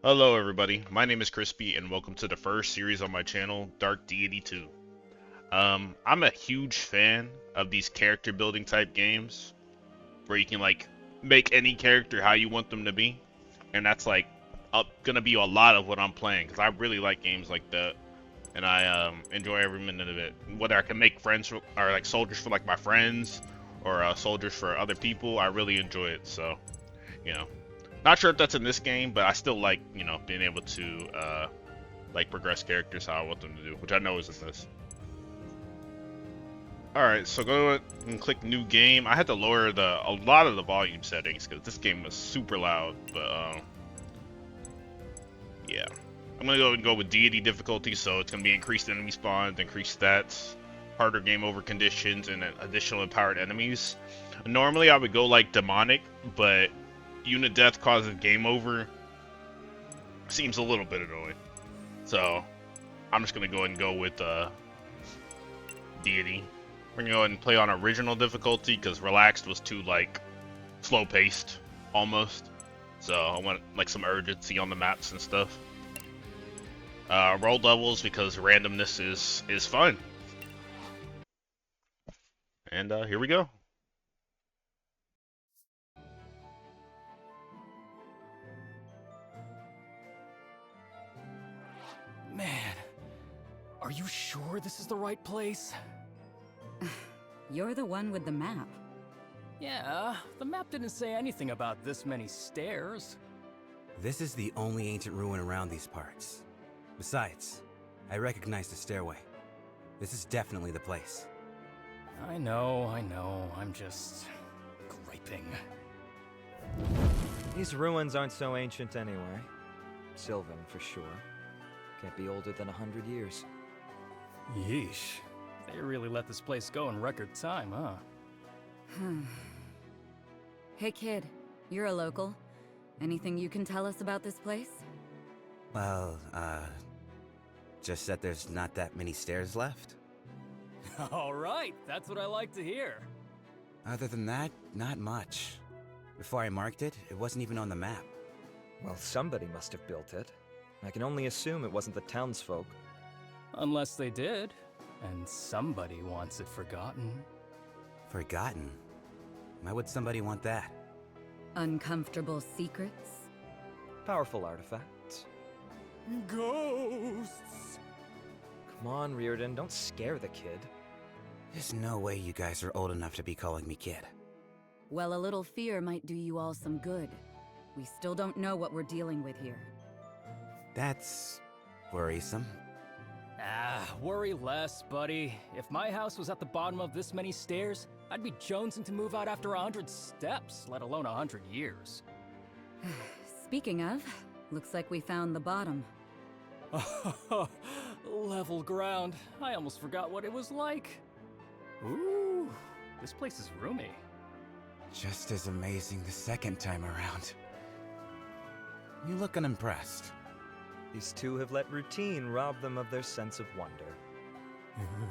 Hello everybody, my name is Chrispy and welcome to the first series on my channel, Dark Deity 2. I'm a huge fan of these character building type games where you can like make any character how you want them to be, and that's like gonna be a lot of what I'm playing because I really like games like that, and I enjoy every minute of it. Whether I can make friends or like soldiers for like my friends or soldiers for other people, I really enjoy it. So you know. Not sure if that's in this game, but I still like, being able to, like, progress characters how I want them to do, which I know is in this. Alright, so go and click New Game. I had to lower a lot of the volume settings, because this game was super loud, but, yeah. I'm gonna go and go with Deity difficulty, so it's gonna be increased enemy spawns, increased stats, harder game over conditions, and additional empowered enemies. Normally I would go, like, demonic, but unit death causes game over seems a little bit annoying. So I'm just gonna go ahead and go with Deity. We're gonna go ahead and play on original difficulty because relaxed was too like slow paced almost. So I want like some urgency on the maps and stuff. Roll levels because randomness is fun. And here we go. Man, are you sure this is the right place? You're the one with the map. Yeah, the map didn't say anything about this many stairs. This is the only ancient ruin around these parts. Besides, I recognize the stairway. This is definitely the place. I know, I'm just griping. These ruins aren't so ancient anyway. Sylvan, for sure. Can't be older than 100 years. Yeesh, they really let this place go in record time, huh? Hey kid, you're a local. Anything you can tell us about this place? Well, just that there's not that many stairs left. Alright, that's what I like to hear. Other than that, not much. Before I marked it, it wasn't even on the map. Well, somebody must have built it. I can only assume it wasn't the townsfolk. Unless they did, and somebody wants it forgotten. Forgotten? Why would somebody want that? Uncomfortable secrets? Powerful artifacts. Ghosts! Come on, Reardon, don't scare the kid. There's no way you guys are old enough to be calling me kid. Well, a little fear might do you all some good. We still don't know what we're dealing with here. That's worrisome. Worry less, buddy. If my house was at the bottom of this many stairs, I'd be jonesing to move out after 100 steps, let alone 100 years. Speaking of, looks like we found the bottom. Level ground. I almost forgot what it was like. Ooh, this place is roomy. Just as amazing the second time around. You look unimpressed. These two have let routine rob them of their sense of wonder.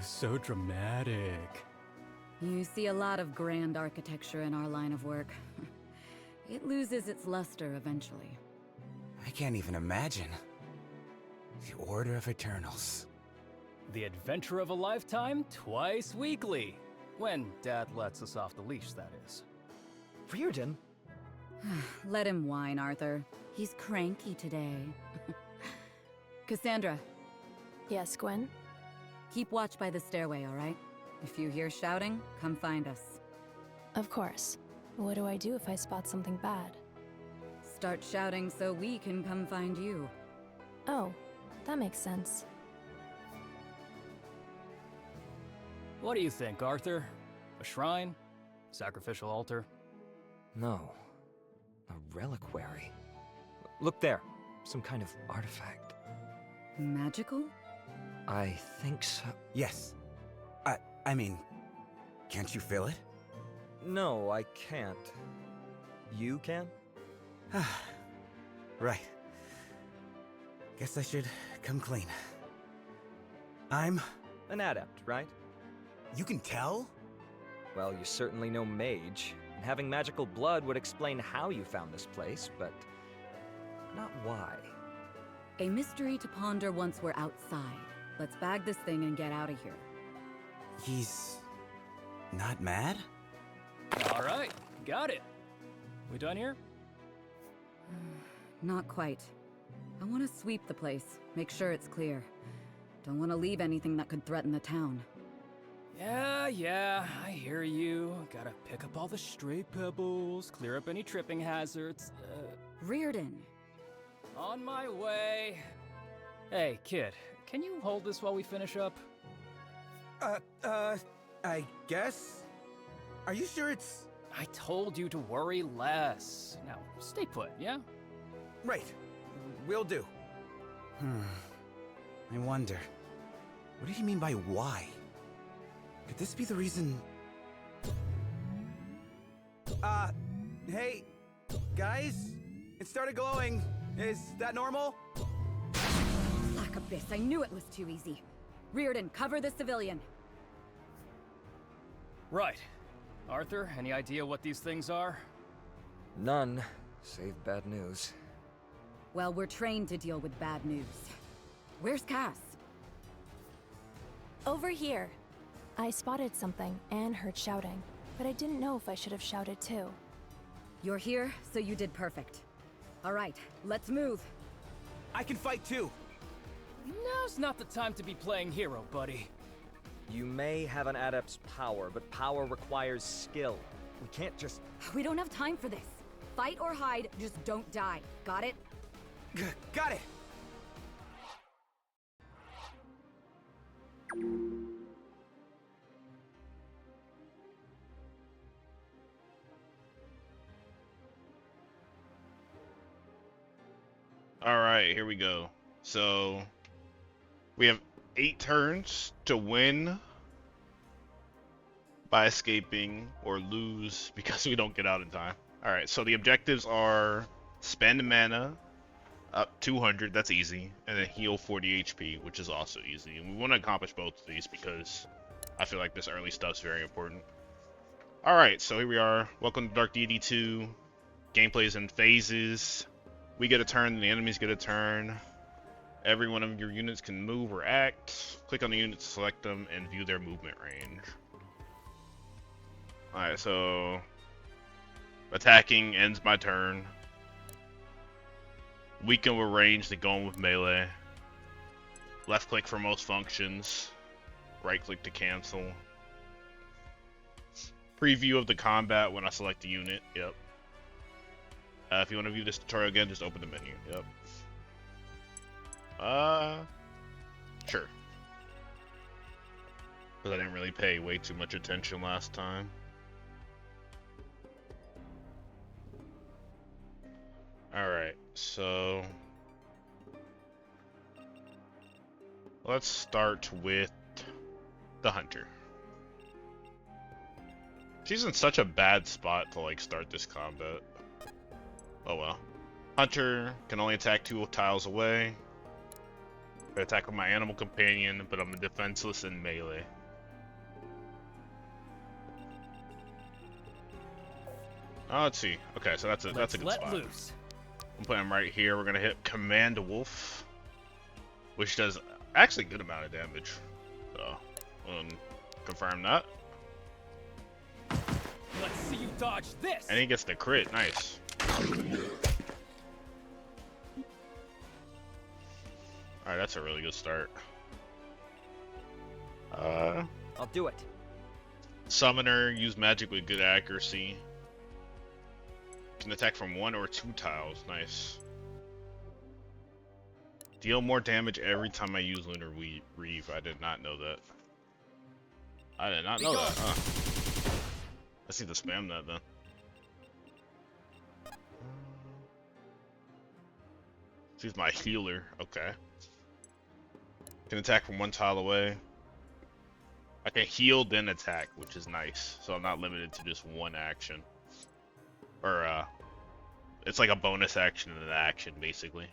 So dramatic. You see a lot of grand architecture in our line of work. It loses its luster eventually. I can't even imagine. The Order of Eternals. The adventure of a lifetime, twice weekly. When Dad lets us off the leash, that is. Reardon? Let him whine, Arthur. He's cranky today. Cassandra, Yes, Gwen? keep watch by the stairway, all right? If you hear shouting, come find us. Of course. What do I do if I spot something bad? Start shouting so we can come find you. Oh, that makes sense. What do you think, Arthur? A shrine? Sacrificial altar? No. A reliquary. Look there. Some kind of artifact. Magical? I think so. Yes. I mean, can't you feel it? No, I can't. You can? Right. Guess I should come clean. I'm... An adept, right? You can tell? Well, you're certainly no mage, and having magical blood would explain how you found this place, but not why. A mystery to ponder once we're outside. Let's bag this thing and get out of here. He's... not mad? Alright, got it. We done here? Not quite. I want to sweep the place, make sure it's clear. Don't want to leave anything that could threaten the town. Yeah, I hear you. Gotta pick up all the stray pebbles, clear up any tripping hazards. Reardon. On my way. Hey, kid, can you hold this while we finish up? I guess? Are you sure it's... I told you to worry less. Now, stay put, yeah? Right. Will do. I wonder... what did he mean by why? Could this be the reason... Hey, guys? It started glowing. Is that normal? Lack abyss, I knew it was too easy. Reardon, cover the civilian. Right. Arthur, any idea what these things are? None, save bad news. Well, we're trained to deal with bad news. Where's Cass? Over here. I spotted something and heard shouting, but I didn't know if I should have shouted too. You're here, so you did perfect. All right, let's move. I can fight too! Now's not the time to be playing hero, buddy. You may have an adept's power, but power requires skill. We can't just... We don't have time for this. Fight or hide, just don't die. Got it? Got it! Alright, here we go. So, we have 8 turns to win by escaping or lose because we don't get out in time. Alright, so the objectives are spend mana up 200, that's easy, and then heal 40 HP, which is also easy. And we want to accomplish both of these because I feel like this early stuff's very important. Alright, so here we are. Welcome to Dark Deity 2. Gameplay is in phases. We get a turn, and the enemies get a turn. Every one of your units can move or act. Click on the unit to select them and view their movement range. Alright, so attacking ends my turn. Weaken with range, then going with melee. Left click for most functions. Right click to cancel. Preview of the combat when I select the unit. Yep. If you want to view this tutorial again, just open the menu. Yep. Sure. Because I didn't really pay way too much attention last time. Alright, so... let's start with the Hunter. She's in such a bad spot to, like, start this combat. Oh well. Hunter can only attack 2 tiles away. I attack with my animal companion, but I'm defenseless in melee. Oh, let's see. Okay, so that's a good spot. Loose. I'm putting him right here. We're gonna hit Command Wolf, which does actually a good amount of damage. So, confirm that. Let's see you dodge this. And he gets the crit. Nice. Alright, that's a really good start. I'll do it. Summoner, use magic with good accuracy. Can attack from 1 or 2 tiles. Nice. Deal more damage every time I use Lunar Reeve. I did not know that. I did not know that. Huh. Let's see to spam that then. She's my healer. Okay. Can attack from 1 tile away. I can heal then attack, which is nice. So I'm not limited to just one action. Or it's like a bonus action and an action basically.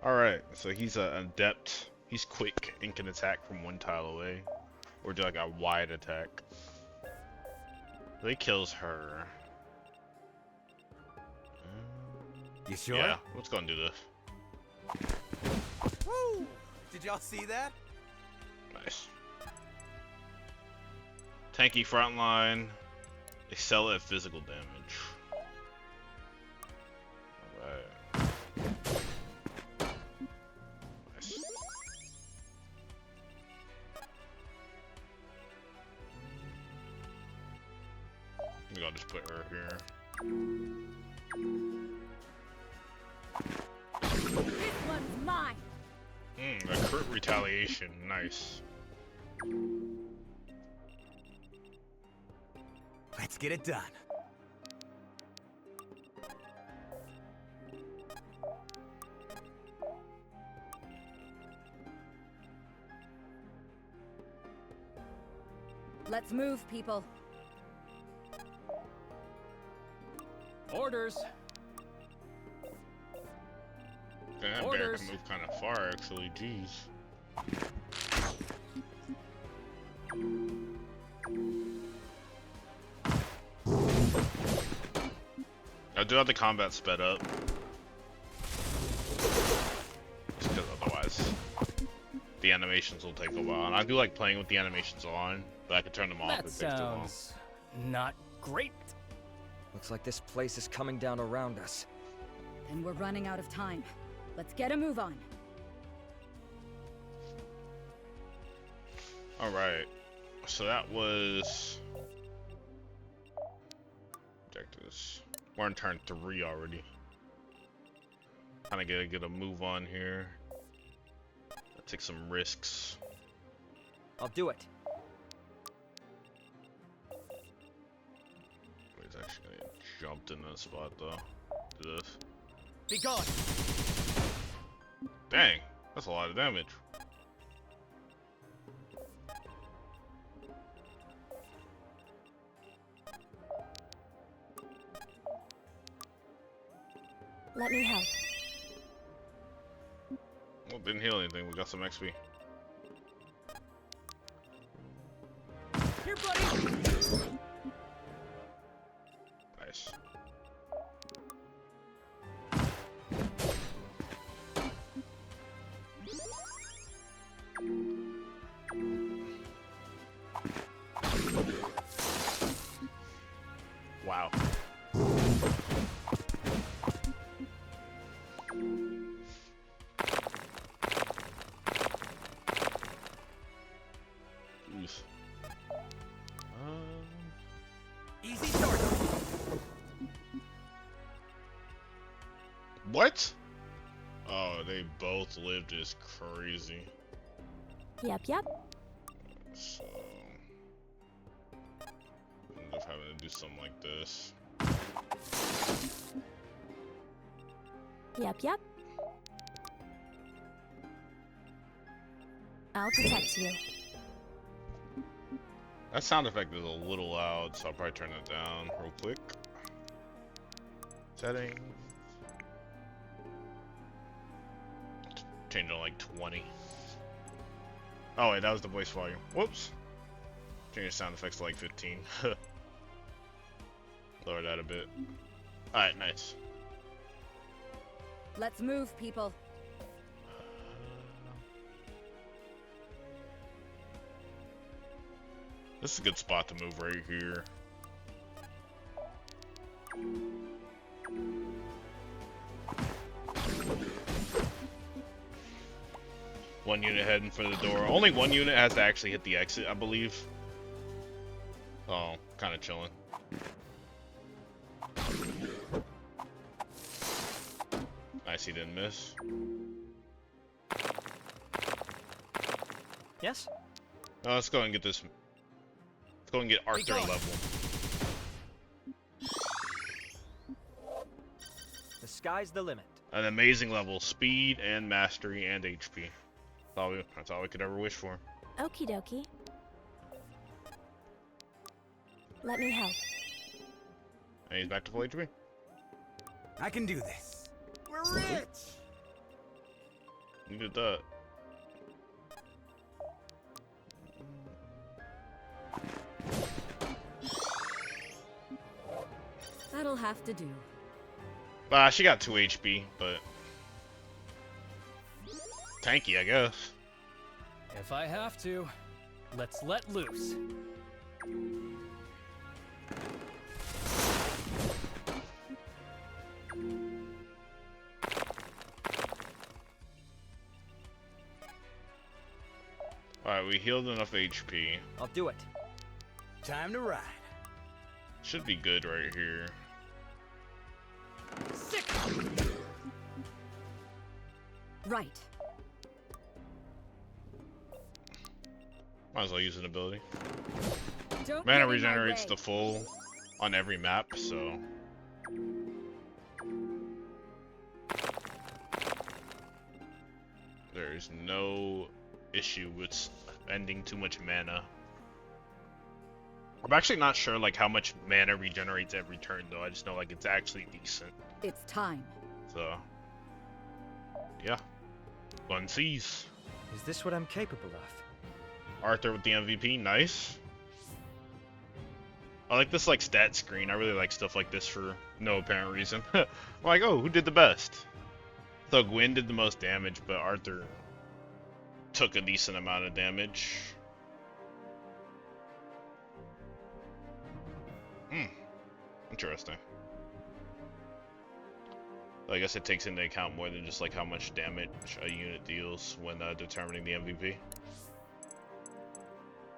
Alright, so he's an adept. He's quick and can attack from 1 tile away. Or do like a wide attack. So he kills her. You sure? Yeah, let's go and do this. Woo! Did y'all see that? Nice. Tanky frontline. Excel at physical damage. Alright. Nice. Maybe I'll just put her here. This one's mine. A crit retaliation. Nice. Let's get it done. Let's move, people. Orders. Damn, that bear Orders. can move kind of far, actually. Jeez. I do have the combat sped up. Just because otherwise the animations will take a while. And I do like playing with the animations on, but I can turn them off That if it takes too long. sounds not great. Looks like this place is coming down around us. And we're running out of time. Let's get a move on. Alright. So that was objectives. We're on turn 3 already. Kinda gotta get a move on here. Take some risks. I'll do it. He's actually gonna get jumped in that spot though. Do this. Be gone. Dang, that's a lot of damage. Let me help. Well, didn't heal anything. We got some XP. Here, buddy. Nice. Wow. Oof. Easy start. What? Oh, they both lived is crazy. Yep, yep. So, end up having to do something like this. Yep, yep. I'll protect you. That sound effect is a little loud, so I'll probably turn it down real quick. Settings. Change it to like 20. Oh wait, that was the voice volume. Whoops. Change the sound effects to like 15. Lower that a bit. Alright, nice. Let's move, people. This is a good spot to move right here. One unit heading for the door. Only one unit has to actually hit the exit, I believe. Oh, kind of chilling. Nice, he didn't miss. Yes? Let's go and get this. Let's go and get Arthur gone. level. The sky's the limit. An amazing level, speed and mastery and HP. That's all we could ever wish for. Okie dokie. Let me help. And he's back to full HP. I can do this. We're rich. You did that. That'll have to do. She got 2 HP, but tanky, I guess. If I have to, let's let loose. Alright, we healed enough HP. I'll do it. Time to ride. Should be good right here. Right. Might as well use an ability. Don't Mana get in my regenerates way. the full on every map, so there's no issue with spending too much mana. I'm actually not sure like how much mana regenerates every turn though. I just know like it's actually decent. It's time. So yeah. One sees. Is this what I'm capable of? Arthur with the MVP, nice. I like this like stat screen. I really like stuff like this for no apparent reason. I'm like, oh, who did the best? So Gwen did the most damage, but Arthur took a decent amount of damage. Interesting. I guess it takes into account more than just like how much damage a unit deals when determining the MVP.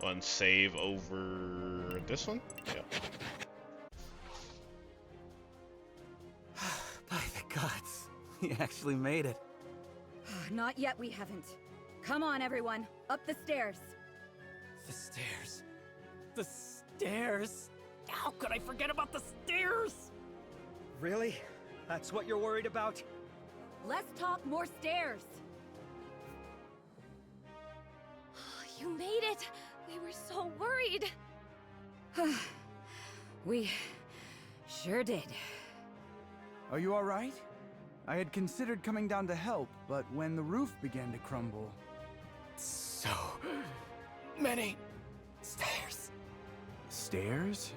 One save over this one? Yeah. By the gods, he actually made it. Not yet, we haven't. Come on, everyone. Up the stairs. The stairs. The stairs. How could I forget about the stairs? Really? That's what you're worried about? Let's talk more stairs. You made it! We were so worried! We sure did. Are you all right? I had considered coming down to help, but when the roof began to crumble... So many stairs. Stairs?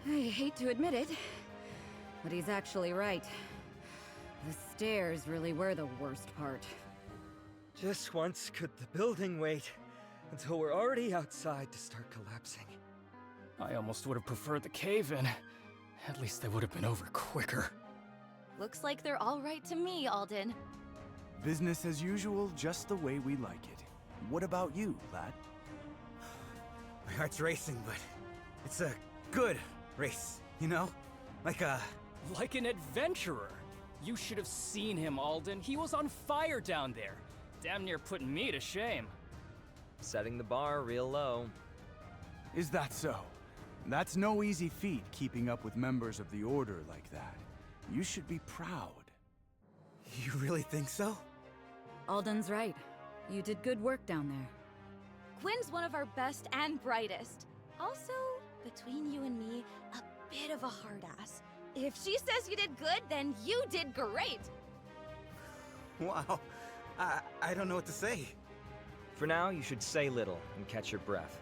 I hate to admit it, but he's actually right. The stairs really were the worst part. Just once could the building wait until we're already outside to start collapsing. I almost would have preferred the cave-in. At least they would have been over quicker. Looks like they're all right to me, Alden. Business as usual, just the way we like it. What about you, lad? My heart's racing, but it's a good race, you know? Like Like an adventurer. You should have seen him, Alden. He was on fire down there. Damn near putting me to shame. Setting the bar real low. Is that so? That's no easy feat, keeping up with members of the Order like that. You should be proud. You really think so? Alden's right. You did good work down there. Gwen's one of our best and brightest. Also, between you and me, a bit of a hard ass. If she says you did good, then you did great! Wow. I don't know what to say. For now, you should say little and catch your breath.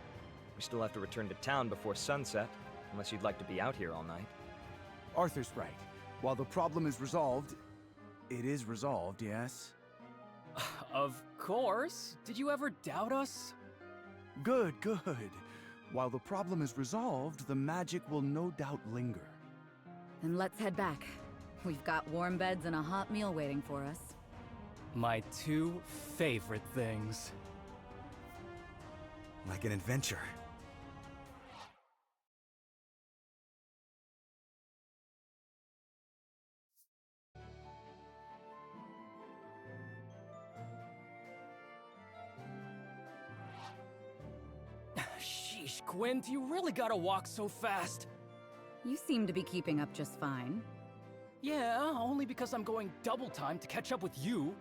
We still have to return to town before sunset, unless you'd like to be out here all night. Arthur's right. While the problem is resolved, it is resolved, yes? Of course. Did you ever doubt us? Good, good. While the problem is resolved, the magic will no doubt linger. Then let's head back. We've got warm beds and a hot meal waiting for us. My two favorite things. Like an adventure. Sheesh, Gwen, do you really gotta walk so fast? You seem to be keeping up just fine. Yeah, only because I'm going double time to catch up with you.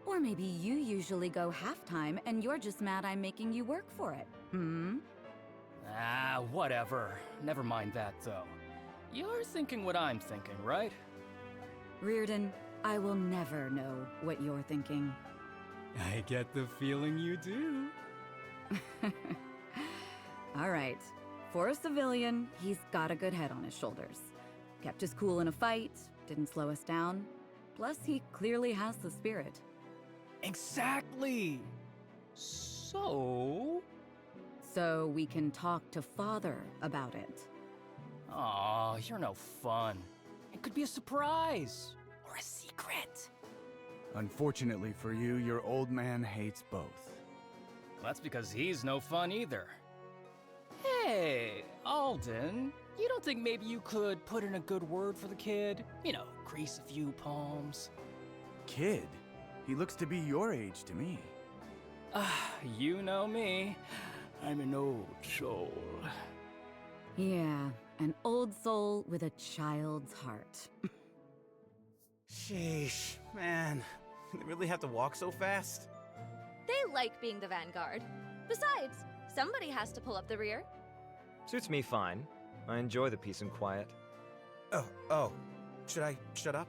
Or maybe you usually go half-time and you're just mad I'm making you work for it. Hmm? Ah, whatever. Never mind that, though. You're thinking what I'm thinking, right? Reardon, I will never know what you're thinking. I get the feeling you do. All right. For a civilian, he's got a good head on his shoulders. Kept his cool in a fight, Didn't slow us down. Plus, he clearly has the spirit. Exactly! So We can talk to Father about it. Aw, you're no fun. It could be a surprise. Or a secret. Unfortunately for you, your old man hates both. That's because he's no fun either. Hey, Alden, you don't think maybe you could put in a good word for the kid? You know, grease a few palms. Kid? He looks to be your age to me. You know me. I'm an old soul. Yeah, an old soul with a child's heart. Sheesh, man. They really have to walk so fast? They like being the vanguard. Besides, somebody has to pull up the rear. Suits me fine. I enjoy the peace and quiet. Oh. Should I shut up?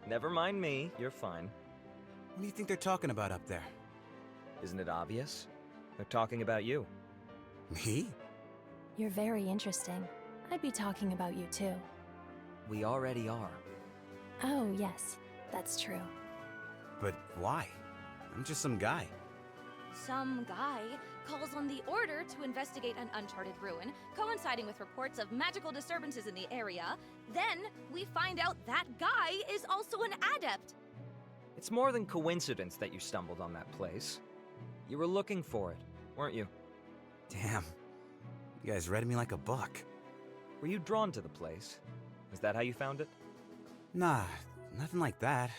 Never mind me, you're fine. What do you think they're talking about up there? Isn't it obvious? They're talking about you. Me? You're very interesting. I'd be talking about you too. We already are. Oh, yes, that's true. But why? I'm just some guy. Some guy calls on the Order to investigate an uncharted ruin, coinciding with reports of magical disturbances in the area. Then, we find out that guy is also an adept. It's more than coincidence that you stumbled on that place. You were looking for it, weren't you? Damn. You guys read me like a book. Were you drawn to the place? Is that how you found it? Nah, nothing like that.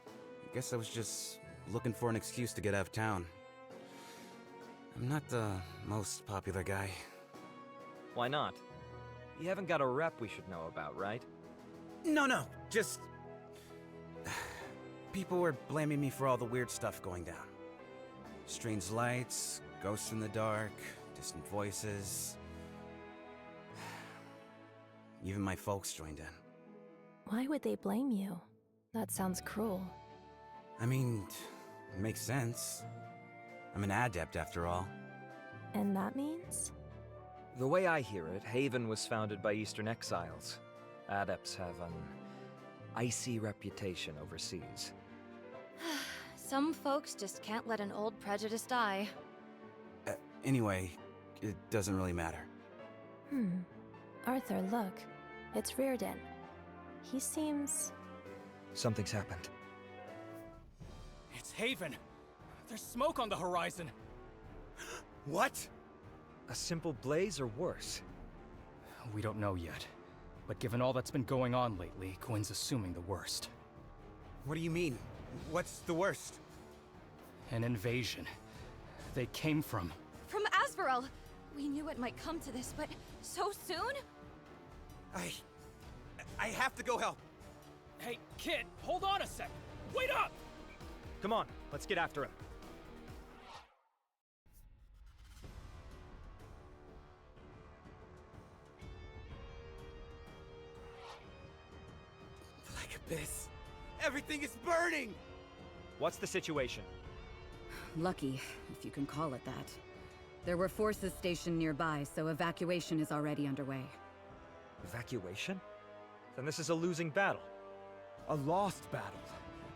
I guess I was just looking for an excuse to get out of town. I'm not the most popular guy. Why not? You haven't got a rep we should know about, right? No, just... People were blaming me for all the weird stuff going down. Strange lights, ghosts in the dark, distant voices. Even my folks joined in. Why would they blame you? That sounds cruel. I mean, it makes sense. I'm an adept after all. And that means? The way I hear it, Haven was founded by Eastern exiles. Adepts have an icy reputation overseas. Some folks just can't let an old prejudice die. Anyway, it doesn't really matter. Arthur, look. It's Reardon. He seems... Something's happened. It's Haven. There's smoke on the horizon. What? A simple blaze or worse? We don't know yet. But given all that's been going on lately, Quinn's assuming the worst. What do you mean? What's the worst? An invasion. They came from... From Asvarel! We knew it might come to this, but so soon? I have to go help. Hey, kid, hold on a sec! Wait up! Come on, let's get after him. Like abyss. Everything is burning! What's the situation? Lucky, if you can call it that. There were forces stationed nearby, so evacuation is already underway. Evacuation? Then this is a losing battle. A lost battle.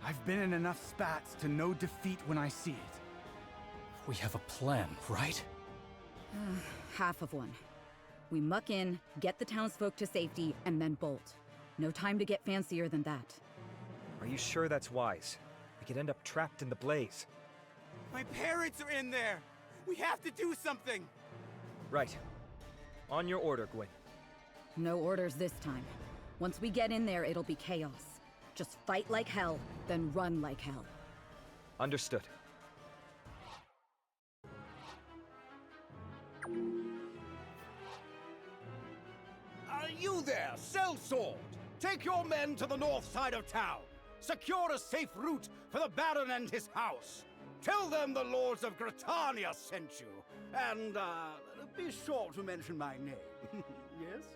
I've been in enough spats to know defeat when I see it. We have a plan, right? Half of one. We muck in, get the townsfolk to safety, and then bolt. No time to get fancier than that. Are you sure that's wise? We could end up trapped in the blaze. My parents are in there! We have to do something! Right. On your order, Gwyn. No orders this time. Once we get in there, it'll be chaos. Just fight like hell, then run like hell. Understood. Are you there, Sellsword? Take your men to the north side of town. Secure a safe route for the Baron and his house. Tell them the Lords of Gratania sent you. And, be sure to mention my name. Yes?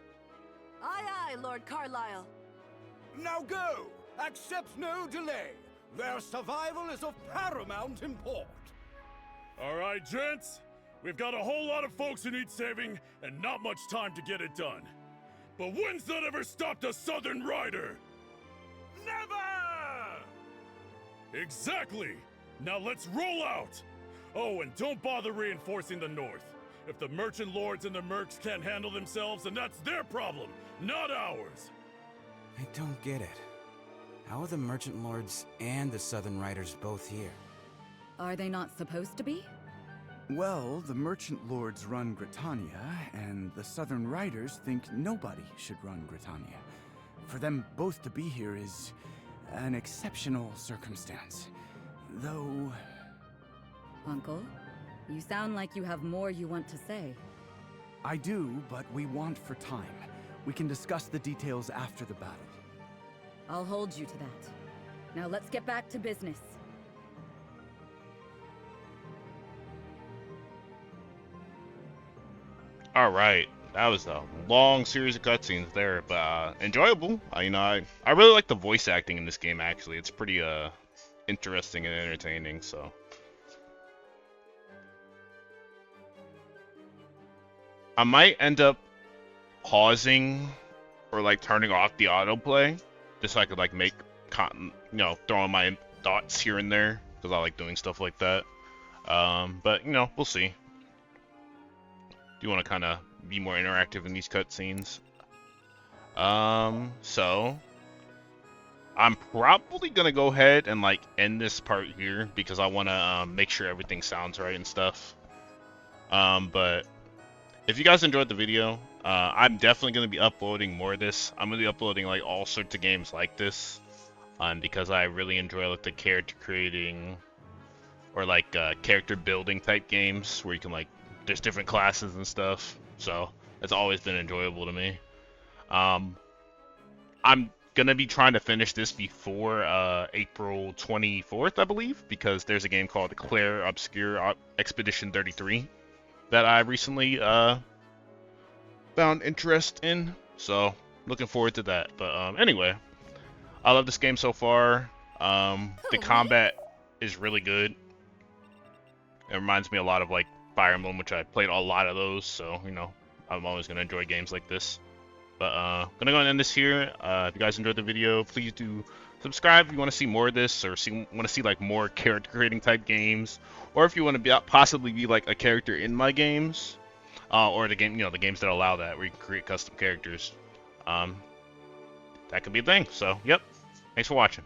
Aye, aye, Lord Carlisle. Now go! Accept no delay. Their survival is of paramount import. All right, gents. We've got a whole lot of folks who need saving, and not much time to get it done. But when's that ever stopped a Southern Rider? Never! Exactly! Now let's roll out! Oh, and don't bother reinforcing the North. If the Merchant Lords and the Mercs can't handle themselves, then that's their problem, not ours! I don't get it. How are the Merchant Lords and the Southern Riders both here? Are they not supposed to be? Well, the Merchant Lords run Gritania, and the Southern Riders think nobody should run Gritania. For them both to be here is an exceptional circumstance. Though... Uncle, you sound like you have more you want to say. I do, but we want for time. We can discuss the details after the battle. I'll hold you to that. Now let's get back to business. All right, that was a long series of cutscenes there, but enjoyable. You know, I really like the voice acting in this game. Actually, it's pretty interesting and entertaining. So. I might end up pausing or like turning off the autoplay just so I could like make throwing my thoughts here and there because I like doing stuff like that. But you know, we'll see. Do you want to kind of be more interactive in these cutscenes? So I'm probably gonna go ahead and like end this part here because I want to make sure everything sounds right and stuff. But if you guys enjoyed the video, I'm definitely going to be uploading more of this. I'm going to be uploading like all sorts of games like this, because I really enjoy like the character creating or like character building type games where you can like there's different classes and stuff. So it's always been enjoyable to me. I'm gonna be trying to finish this before April 24th, I believe, because there's a game called Claire Obscure Expedition 33 that I recently found interest in, so looking forward to that. But anyway, I love this game so far. The combat is really good. It reminds me a lot of like Fire Emblem, which I played a lot of those, so you know I'm always gonna enjoy games like this. But gonna go and end this here. If you guys enjoyed the video, please do subscribe if you want to see more of this, or want to see like more character creating type games, or if you want to possibly be like a character in my games, or the games that allow that where you can create custom characters. That could be a thing. So yep, thanks for watching.